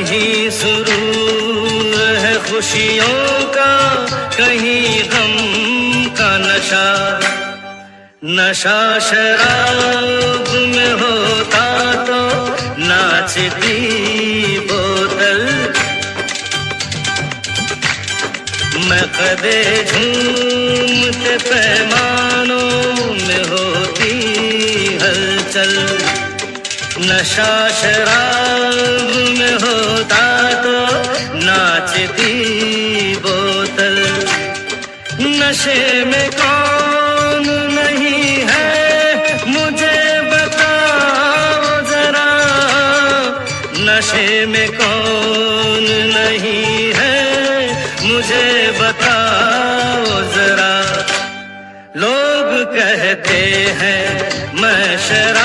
कहीं सुरूर है खुशियों का, कहीं गम का नशा। नशा शराब में होता तो नाचती बोतल, मैं कदे झूमते पैमानों में होती हलचल। नशा शराब में होता तो नाचती बोतल। नशे में कौन नहीं है मुझे बताओ जरा, नशे में कौन नहीं है मुझे बताओ जरा। लोग कहते हैं मैं शराब